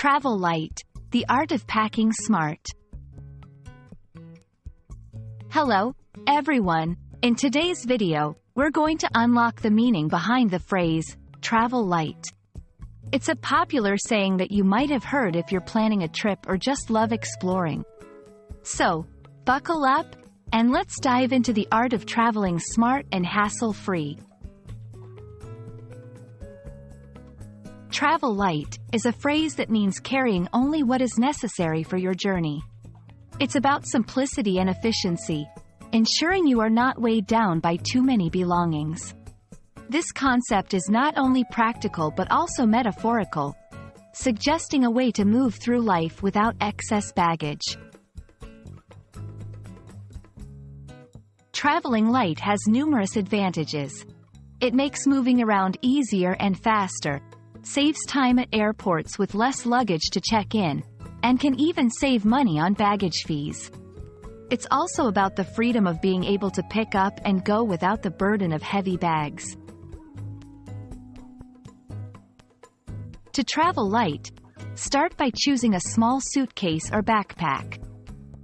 Travel light, the art of packing smart. Hello, everyone. In today's video, we're going to unlock the meaning behind the phrase, travel light. It's a popular saying that you might have heard if you're planning a trip or just love exploring. So, buckle up, and let's dive into the art of traveling smart and hassle-free. Travel light is a phrase that means carrying only what is necessary for your journey. It's about simplicity and efficiency, ensuring you are not weighed down by too many belongings. This concept is not only practical but also metaphorical, suggesting a way to move through life without excess baggage. Traveling light has numerous advantages. It makes moving around easier and faster, saves time at airports with less luggage to check in, and can even save money on baggage fees. It's also about the freedom of being able to pick up and go without the burden of heavy bags. To travel light, start by choosing a small suitcase or backpack.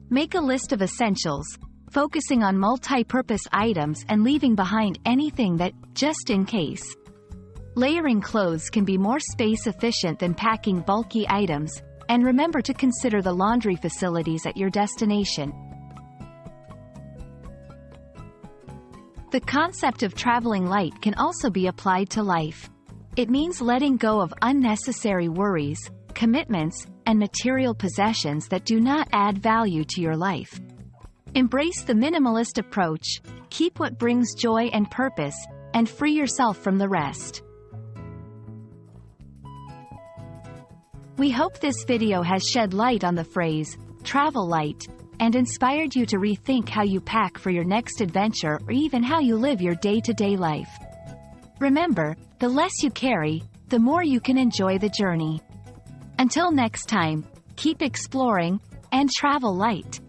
Make a list of essentials, focusing on multi-purpose items and leaving behind anything that, just in case. Layering clothes can be more space-efficient than packing bulky items, and remember to consider the laundry facilities at your destination. The concept of traveling light can also be applied to life. It means letting go of unnecessary worries, commitments, and material possessions that do not add value to your life. Embrace the minimalist approach, keep what brings joy and purpose, and free yourself from the rest. We hope this video has shed light on the phrase, travel light, and inspired you to rethink how you pack for your next adventure or even how you live your day-to-day life. Remember, the less you carry, the more you can enjoy the journey. Until next time, keep exploring, and travel light.